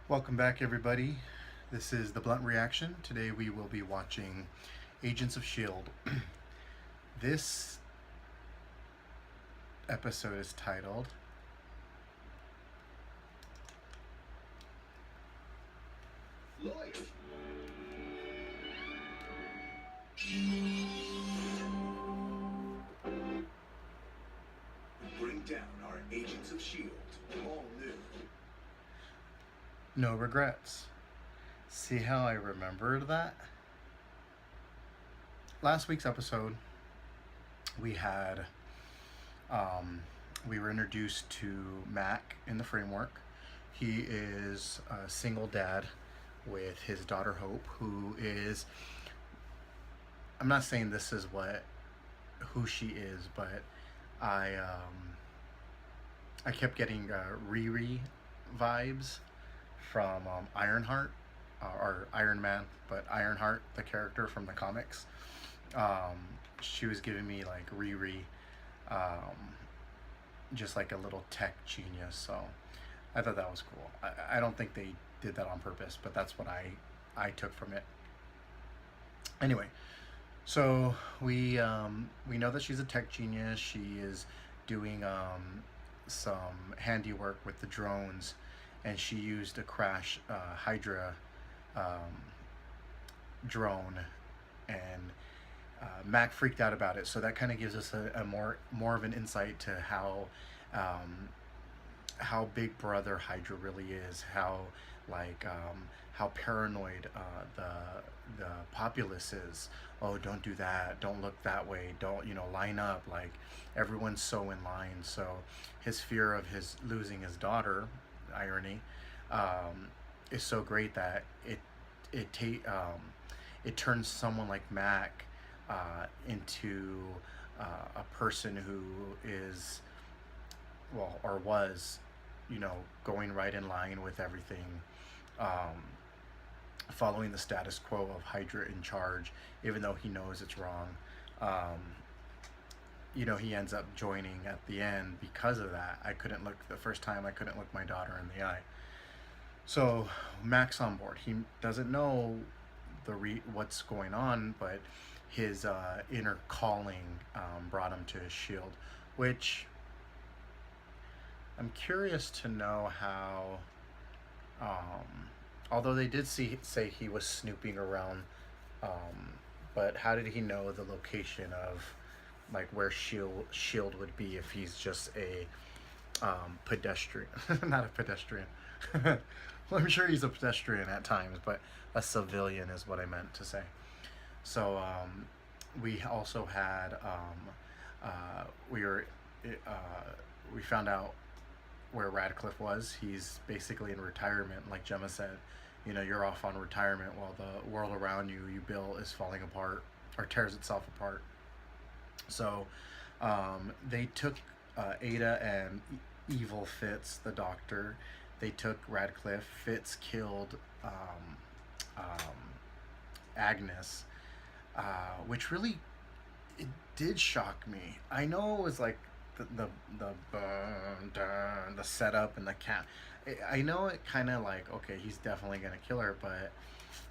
Welcome back, everybody. This is the Blunt Reaction. Today we will be watching Agents of S.H.I.E.L.D. This episode is titled Lawyer. Bring down our Agents of S.H.I.E.L.D. All new. No regrets. See how I remembered that? Last week's episode, we had, we were introduced to Mac in the framework. He is a single dad with his daughter Hope, who is, I'm not saying this is who she is, but I kept getting Riri vibes from Ironheart, or Iron Man, but Ironheart, the character from the comics. She was giving me like Riri, just like a little tech genius. So I thought that was cool. I don't think they did that on purpose, but that's what I took from it. Anyway, so we know that she's a tech genius. She is doing some handiwork with the drones, and she used a crash Hydra drone, and Mac freaked out about it. So that kind of gives us a more of an insight to how Big Brother Hydra really is, how paranoid the populace is. Oh, don't do that, don't look that way, don't, line up, like everyone's so in line. So his fear of losing his daughter, irony, is so great that it turns someone like Mac into a person who is, well, or was, going right in line with everything, following the status quo of Hydra in charge, even though he knows it's wrong. He ends up joining at the end because of that. The first time I couldn't look my daughter in the eye. So Mac's on board. He doesn't know what's going on, but his inner calling brought him to S.H.I.E.L.D., which I'm curious to know how, although they did say he was snooping around, but how did he know the location of like where S.H.I.E.L.D. would be if he's just a pedestrian? Not a pedestrian. Well, I'm sure he's a pedestrian at times, but a civilian is what I meant to say. So we also had we found out where Radcliffe was. He's basically in retirement, like Gemma said. You're off on retirement while the world around you build is falling apart or tears itself apart. So they took Ada and Evil Fitz, the doctor. They took Radcliffe. Fitz killed Agnes, which really, it did shock me. I know it was like the setup and the cat. I know it kind of like, okay, he's definitely gonna kill her, but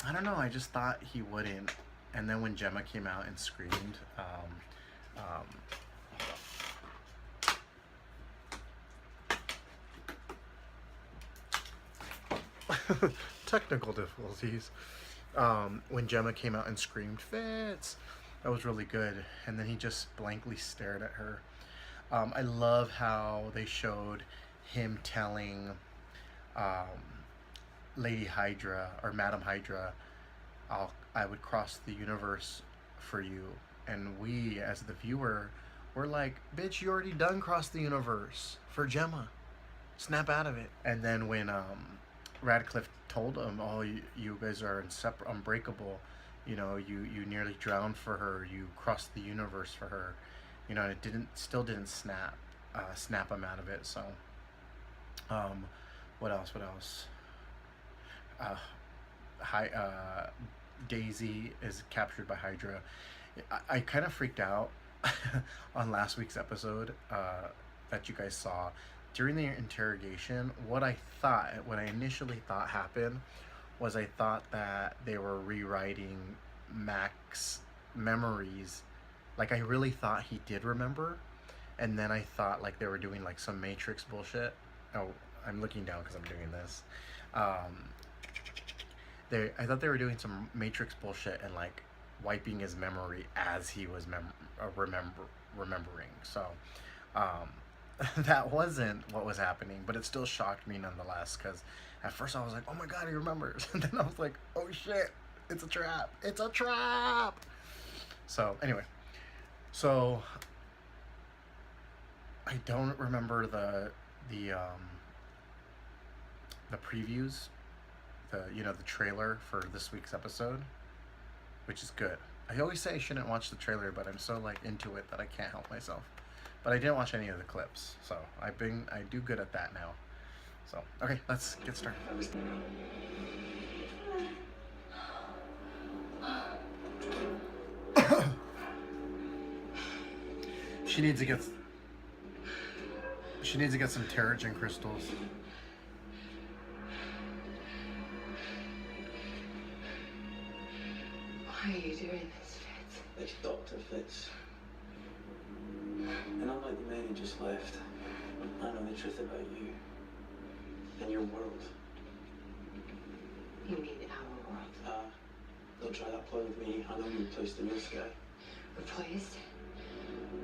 I don't know. I just thought he wouldn't. And then when Gemma came out and screamed, technical difficulties. When Gemma came out and screamed, Fitz, that was really good. And then he just blankly stared at her. I love how they showed him telling Lady Hydra, or Madam Hydra, I would cross the universe for you. And we, as the viewer, were like, bitch, you already done crossed the universe for Gemma. Snap out of it. And then when Radcliffe told him, oh, you guys are unbreakable, you nearly drowned for her, you crossed the universe for her, and it still didn't snap him out of it. So what else? Daisy is captured by Hydra. I kind of freaked out on last week's episode that you guys saw during the interrogation, what I initially thought happened was I thought that they were rewriting Mac's memories. Like, I really thought he did remember, and then I thought like they were doing like some Matrix bullshit. Oh, I'm looking down because I'm doing this. I thought they were doing some Matrix bullshit and like wiping his memory as he was remembering. So that wasn't what was happening, but it still shocked me nonetheless, because at first I was like, oh my god, he remembers. And then I was like, oh shit, it's a trap. It's a trap. So anyway, so I don't remember the previews, the trailer for this week's episode, which is good. I always say I shouldn't watch the trailer, but I'm so like into it that I can't help myself. But I didn't watch any of the clips, so I do good at that now. So okay, let's get started. She needs to get some Terrigen crystals. Why are you doing this, Fitz? It's Dr. Fitz. And unlike the man who just left, I know the truth about you and your world. You mean our world? Don't try that play with me. I know you replaced the real Sky. Replaced?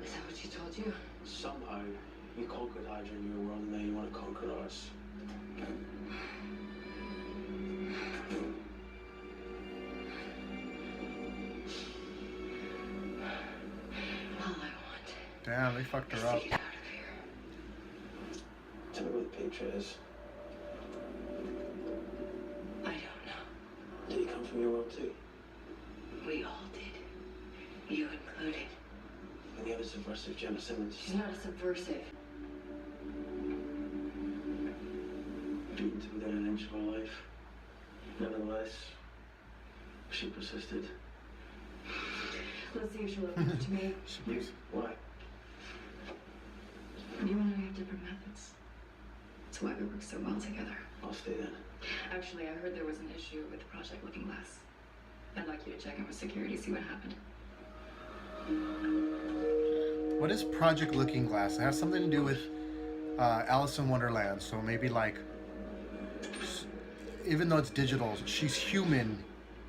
Is that what she told you? Somehow, you conquered Hydra in your world, and now you want to conquer ours. All I want. Damn, they fucked is her to up. get out of here. Tell me where the Patriot is. I don't know. Did he come from your world too? We all did. You included. And the other subversive Gemma Simmons. She's not a subversive. Beaten to within an inch of her life. Nevertheless, she persisted. Let's see if she'll open up to me. You? Why? You and I have different methods. That's why we work so well together. I'll stay then. Actually, I heard there was an issue with Project Looking Glass. I'd like you to check in with security, see what happened. What is Project Looking Glass? It has something to do with Alice in Wonderland. So maybe like, even though it's digital, she's human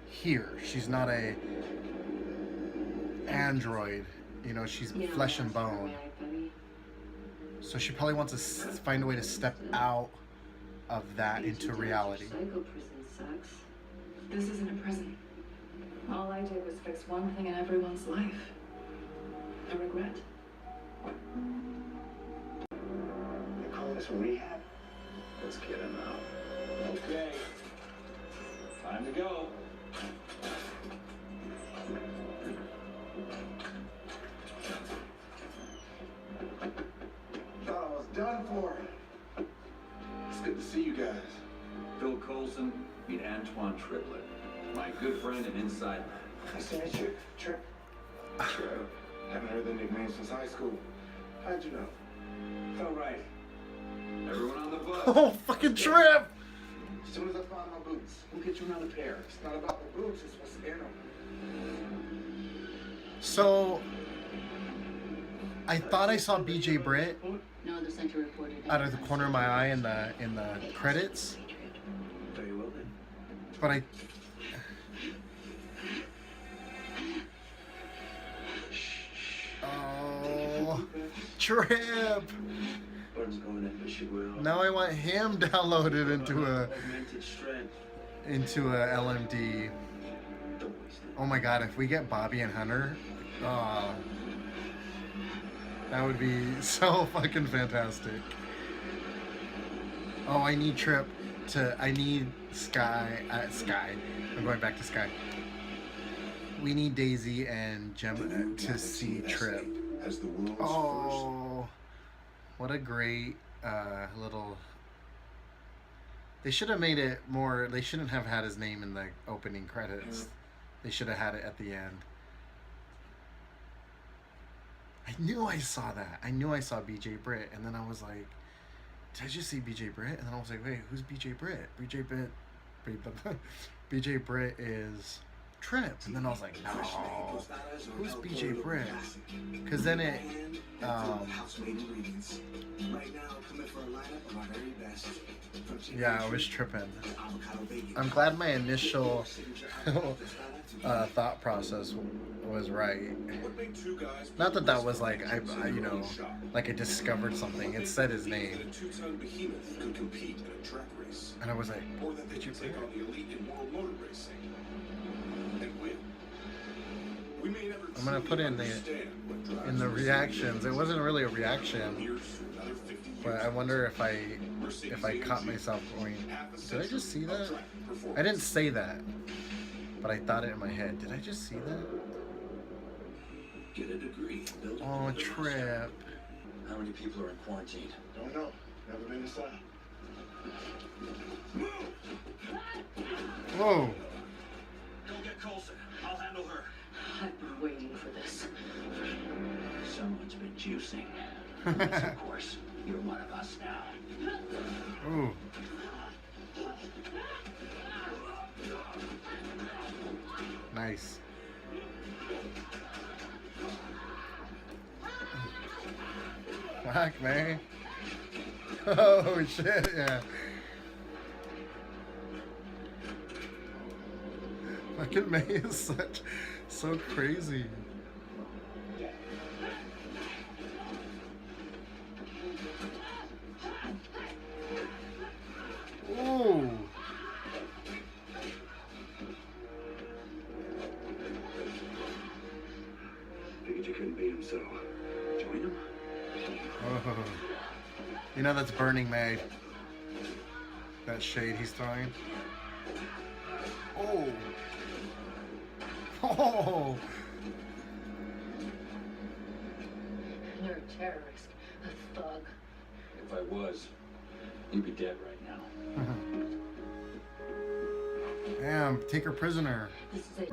here. She's not a android. You know, she's flesh and bone. So she probably wants to find a way to step out of that into reality. Psycho prison sucks. This isn't a prison. All I did was fix one thing in everyone's life. A regret. They call this rehab? Let's get him out. Okay. Time to go. Thought I was done for. It's good to see you guys. Phil Coulson, meet Antoine Triplet, my good friend and inside man. Nice to meet you. Trip. Trip. Haven't heard the nickname since high school. How'd you know? Felt right. Everyone on the bus. Oh, fucking Trip! As soon as I find my boots, We'll get you another pair. it's not about the boots, it's what's in them. So I thought I saw B J Britt No, the center reported. out of the corner of my eye in the credits, Very well then. but I oh, Trip. Bird's going in, but she will. Now I want him downloaded into Augmented strength. a LMD. Don't waste it. Oh my god, if we get Bobby and Hunter, oh, that would be so fucking fantastic. Oh, I need Trip I need Sky, I'm going back to Sky. We need Daisy and Gemma to see Trip. As the world's Oh, what a great little... They should have made it more... They shouldn't have had his name in the opening credits. They should have had it at the end. I knew I saw that. I knew I saw B J Britt, and then I was like, did I just see B J Britt? And then I was like, wait, who's B J Britt? B J Britt is Trip. And then I was like, no, who's B J Britt? Because then it, yeah, I was tripping. I'm glad my initial thought process was right. Not that that was like I you know, like I discovered something. It said his name, and I was like, did you play it? I'm gonna put in the reactions. It wasn't really a reaction, but I wonder if I caught myself going, did I just see that? I didn't say that, but I thought it in my head. Did I just see that? Get a degree. Oh, Trip. How many people are in quarantine? Don't know. Never been inside. Whoa. Go get Coulson. I'll handle her. I've been waiting for this. Someone's been juicing. Yes, of course. You're one of us now. Ooh. Nice. Fuck, man. Oh shit, yeah. Fucking May is so crazy. Ooh. Figured you couldn't beat him, so join him. Oh. You know that's Burning May. That shade he's throwing. Oh. Oh. You're a terrorist, a thug. If I was, you'd be dead right now. Damn, take her prisoner. This is it.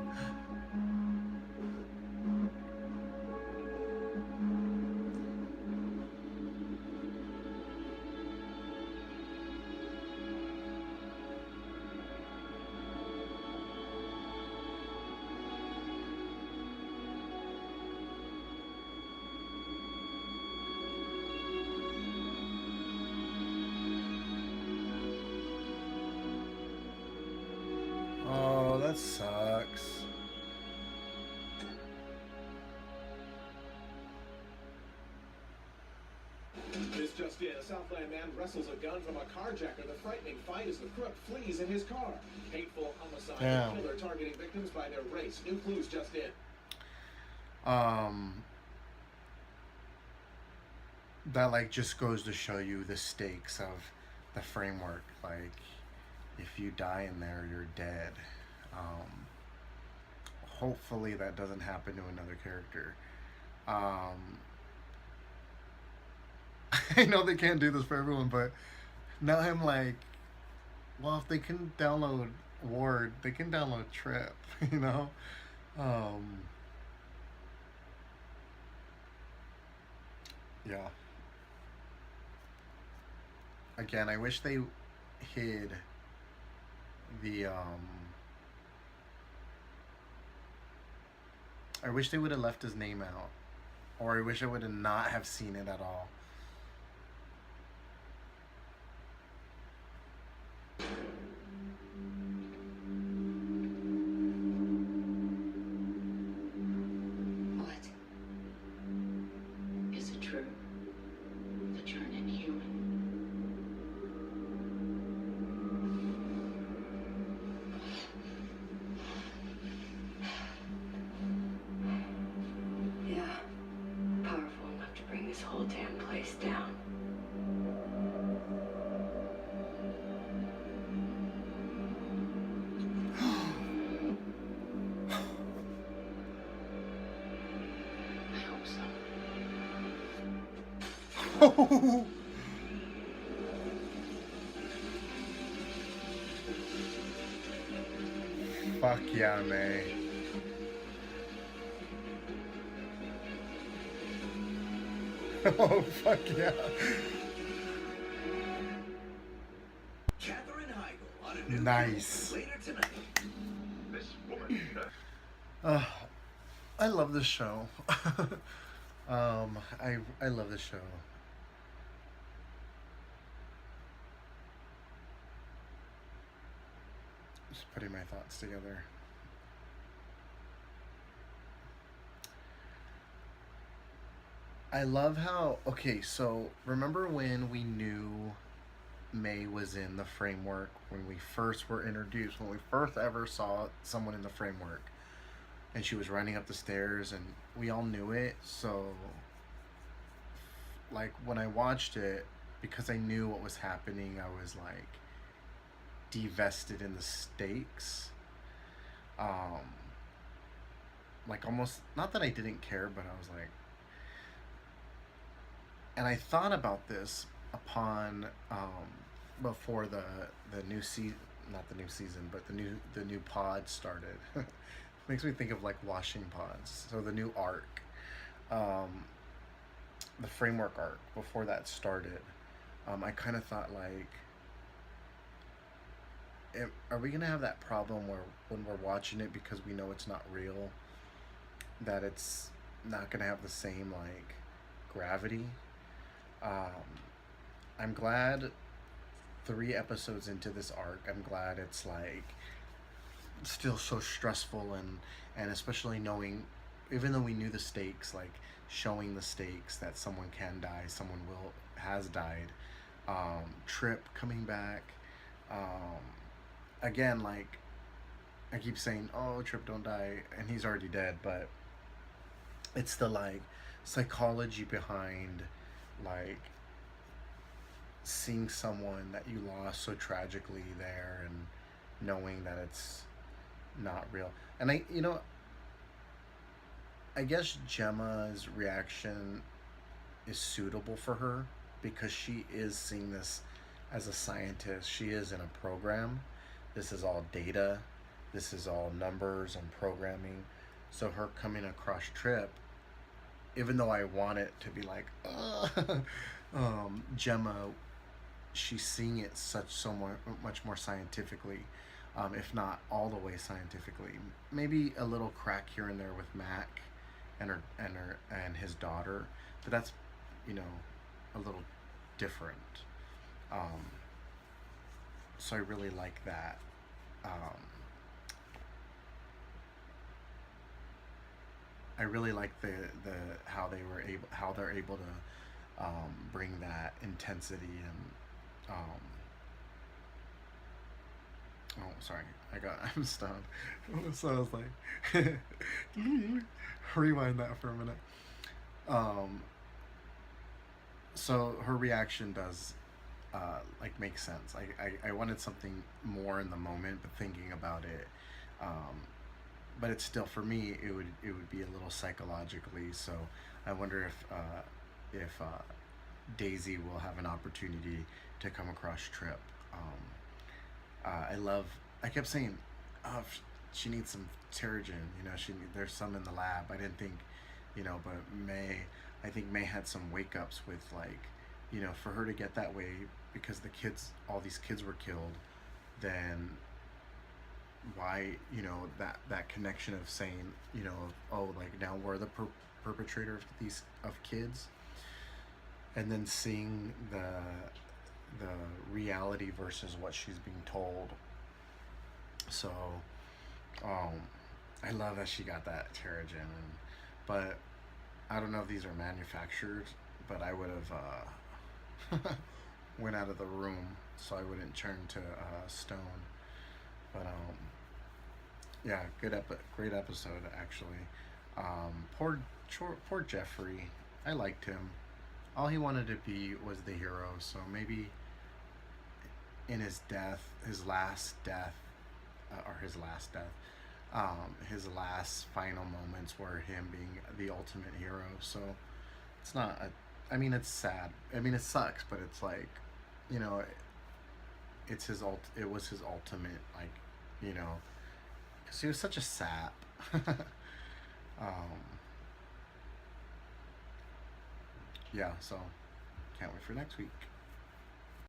Oh, that sucks. This just in, a Southland man wrestles a gun from a carjacker. The frightening fight as the crook flees in his car. Hateful homicide. Damn. Killer targeting victims by their race. New clues just in. That like just goes to show you the stakes of the framework. Like, if you die in there, you're dead. Hopefully that doesn't happen to another character. I know they can't do this for everyone, but now I'm like, well, if they can download Ward, they can download Trip, you know? Yeah. Again, I wish they hid the, I wish they would have left his name out. Or I wish I would have not have seen it at all. What? Is it true that you're an inhuman? Yeah. Powerful enough to bring this whole damn place down. I hope so. Fuck yeah, May. Oh fuck yeah. Katherine Heigl on a new Nice. film later tonight. This woman. I love this show. I love this show. Just putting my thoughts together. I love how, okay, so remember when we knew May was in the framework, when we first were introduced, when we first ever saw someone in the framework, and she was running up the stairs, and we all knew it. So like when I watched it, because I knew what was happening, I was like divested in the stakes. Like almost, not that I didn't care, but I was like, and I thought about this upon before the new season, not the new season, but the new pod started. Makes me think of like washing pods. So the new arc, the framework arc before that started, I kind of thought like, are we gonna have that problem where when we're watching it, because we know it's not real, that it's not gonna have the same like gravity? I'm glad 3 episodes into this arc, I'm glad it's like still so stressful, and especially knowing, even though we knew the stakes, like showing the stakes that someone can die, someone has died. Tripp coming back. Again, like I keep saying, oh, Tripp don't die, and he's already dead, but it's the like psychology behind like seeing someone that you lost so tragically there, and knowing that it's not real. And I guess Gemma's reaction is suitable for her, because she is seeing this as a scientist. She is in a program. This is all data. This is all numbers and programming. So her coming across Tripp, even though I want it to be like, Gemma, she's seeing it much more scientifically, if not all the way scientifically. Maybe a little crack here and there with Mac and his daughter, but that's a little different. So I really like that. I really like the how they're able to bring that intensity and oh sorry, I'm stoned. So I was like rewind that for a minute. So her reaction does like make sense. I wanted something more in the moment, but thinking about it, but it's still, for me, it would be a little psychologically. So I wonder if Daisy will have an opportunity to come across Tripp. I kept saying, oh, she needs some Terrigen. There's some in the lab. I didn't think, but I think May had some wake ups with like, for her to get that way because all these kids were killed, then why, that connection of saying, oh, like now we're the perpetrator of kids, and then seeing the reality versus what she's being told. So I love that she got that Terrigen, but I don't know if these are manufactured, but I would have went out of the room so I wouldn't turn to stone. But yeah, great episode actually. Poor Jeffrey. I liked him. All he wanted to be was the hero. So maybe in his last final moments were him being the ultimate hero. So it's not it's sad. It sucks, but it's like, it was his ultimate, like, because he was such a sap. yeah, so can't wait for next week.